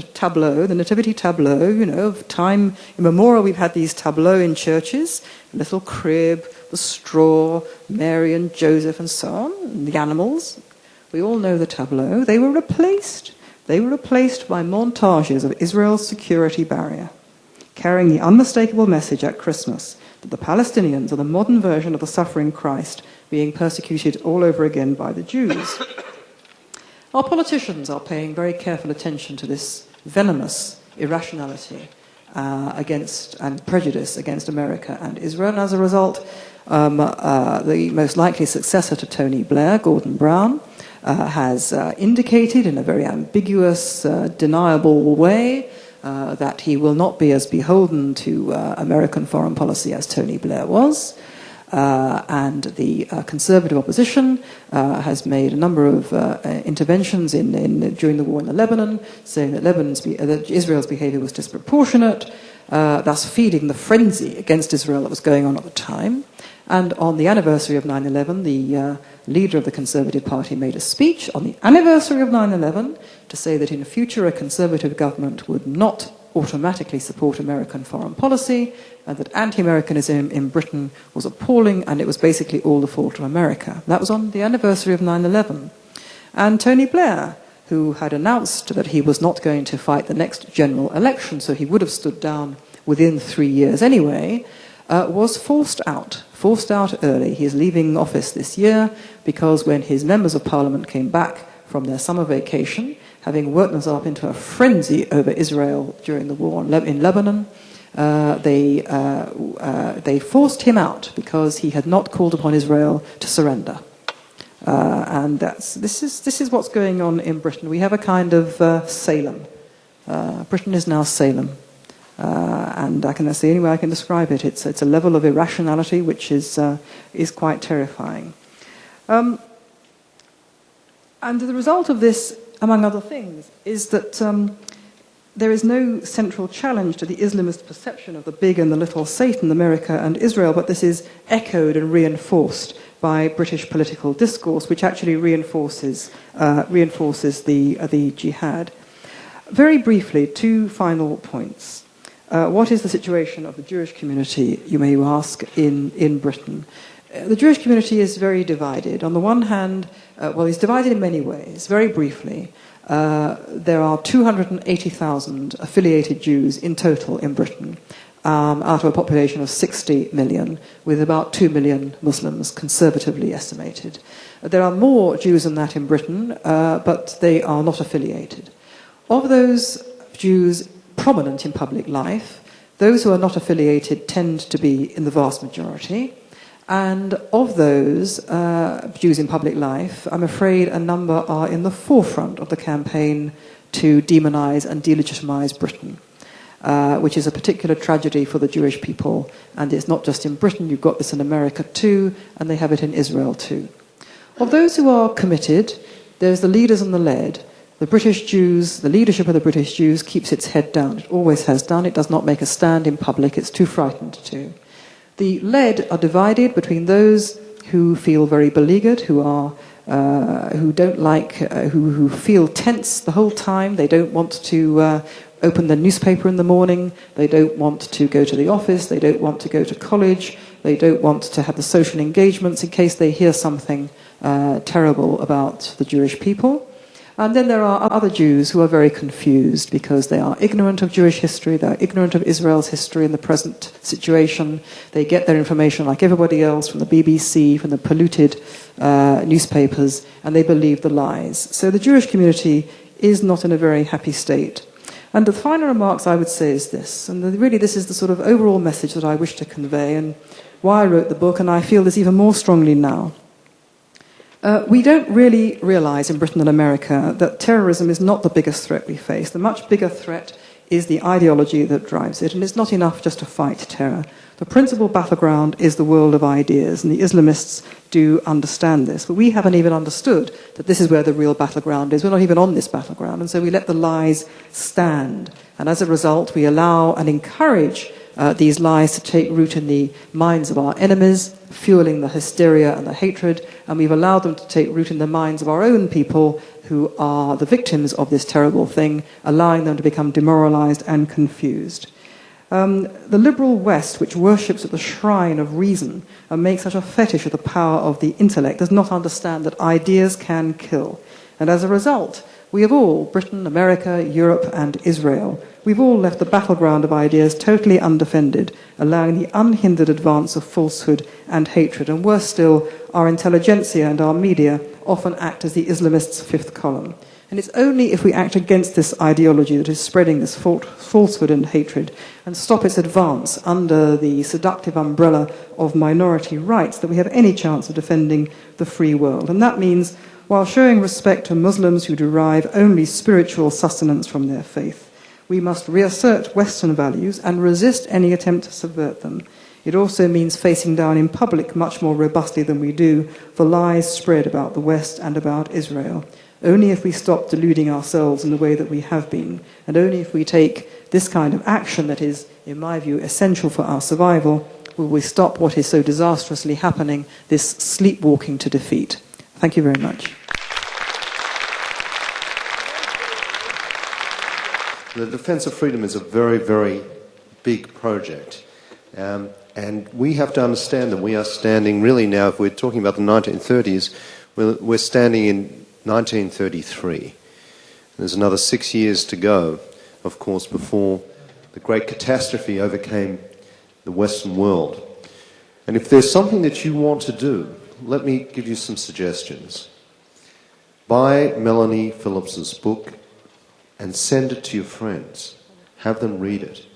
tableau, the nativity tableau, of time immemorial. We've had these tableaux in churches, a little crib, the straw, Mary and Joseph and so on, and the animals. We all know the tableau. They were replaced. They were replaced by montages of Israel's security barrier, carrying the unmistakable message at Christmas that the Palestinians are the modern version of the suffering Christ being persecuted all over again by the Jews. Our politicians are paying very careful attention to this venomous irrationality and prejudice against America and Israel. And as a result, the most likely successor to Tony Blair, Gordon Brown, has indicated in a very ambiguous, deniable way that he will not be as beholden to American foreign policy as Tony Blair was. And the conservative opposition has made a number of interventions during the war in Lebanon, saying that Israel's behavior was disproportionate, thus feeding the frenzy against Israel that was going on at the time. And on the anniversary of 9/11, the leader of the Conservative Party made a speech on the anniversary of 9/11 to say that in future a Conservative government would not automatically support American foreign policy, and that anti-Americanism in Britain was appalling, and it was basically all the fault of America. That was on the anniversary of 9/11. And Tony Blair, who had announced that he was not going to fight the next general election, so he would have stood down within 3 years anyway, was forced out early. He is leaving office this year because when his members of parliament came back from their summer vacation, having worked themselves into a frenzy over Israel during the war in Lebanon, they forced him out because he had not called upon Israel to surrender. And this is what's going on in Britain. We have a kind of Salem. Britain is now Salem. And that's the only way I can describe it. It's a level of irrationality which is quite terrifying. And the result of this, among other things, is that there is no central challenge to the Islamist perception of the big and the little Satan, America and Israel, but this is echoed and reinforced by British political discourse, which actually reinforces the jihad. Very briefly, two final points. What is the situation of the Jewish community, you may ask, in Britain? The Jewish community is very divided. On the one hand, it's divided in many ways. Very briefly, there are 280,000 affiliated Jews in total in Britain, out of a population of 60 million, with about 2 million Muslims conservatively estimated. There are more Jews than that in Britain, but they are not affiliated. Of those Jews prominent in public life, those who are not affiliated tend to be in the vast majority. And of those Jews in public life, I'm afraid a number are in the forefront of the campaign to demonize and delegitimize Britain, which is a particular tragedy for the Jewish people. And it's not just in Britain, you've got this in America too, and they have it in Israel too. Of those who are committed, there's the leaders and the led. The British Jews, the leadership of the British Jews keeps its head down. It always has done. It does not make a stand in public. It's too frightened to. The led are divided between those who feel very beleaguered, who feel tense the whole time. They don't want to open the newspaper in the morning. They don't want to go to the office. They don't want to go to college. They don't want to have the social engagements in case they hear something terrible about the Jewish people. And then there are other Jews who are very confused because they are ignorant of Jewish history, they are ignorant of Israel's history in the present situation. They get their information like everybody else from the BBC, from the polluted newspapers, and they believe the lies. So the Jewish community is not in a very happy state. And the final remarks I would say is this, and really this is the sort of overall message that I wish to convey and why I wrote the book, and I feel this even more strongly now. We don't really realize in Britain and America that terrorism is not the biggest threat we face. The much bigger threat is the ideology that drives it, and it's not enough just to fight terror. The principal battleground is the world of ideas, and the Islamists do understand this. But we haven't even understood that this is where the real battleground is. We're not even on this battleground, and so we let the lies stand. And as a result, we allow and encourage these lies to take root in the minds of our enemies, fueling the hysteria and the hatred, and we've allowed them to take root in the minds of our own people who are the victims of this terrible thing, allowing them to become demoralized and confused. The liberal West, which worships at the shrine of reason and makes such a fetish of the power of the intellect, does not understand that ideas can kill. And as a result, we have all, Britain, America, Europe, and Israel, we've all left the battleground of ideas totally undefended, allowing the unhindered advance of falsehood and hatred. And worse still, our intelligentsia and our media often act as the Islamists' fifth column. And it's only if we act against this ideology that is spreading this falsehood and hatred and stop its advance under the seductive umbrella of minority rights that we have any chance of defending the free world. And that means, while showing respect to Muslims who derive only spiritual sustenance from their faith, we must reassert Western values and resist any attempt to subvert them. It also means facing down in public much more robustly than we do the lies spread about the West and about Israel. Only if we stop deluding ourselves in the way that we have been, and only if we take this kind of action that is, in my view, essential for our survival, will we stop what is so disastrously happening, this sleepwalking to defeat. Thank you very much. The defence of freedom is a very, very big project. And we have to understand that we are standing really now, if we're talking about the 1930s, we're standing in 1933. There's another 6 years to go, of course, before the great catastrophe overcame the Western world. And if there's something that you want to do, let me give you some suggestions. Buy Melanie Phillips's book and send it to your friends. Have them read it.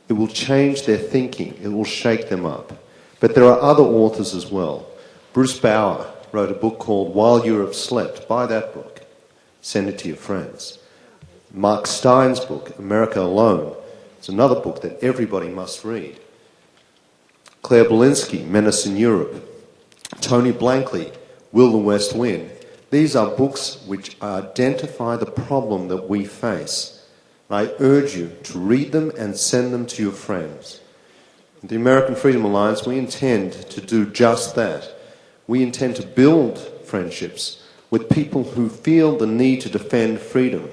It will change their thinking. It will shake them up. But there are other authors as well. Bruce Bauer wrote a book called While Europe Slept. Buy that book. Send it to your friends. Mark Stein's book, America Alone, is another book that everybody must read. Claire Belinsky, Menace in Europe. Tony Blankley, Will the West Win? These are books which identify the problem that we face. I urge you to read them and send them to your friends. At the American Freedom Alliance, we intend to do just that. We intend to build friendships with people who feel the need to defend freedom,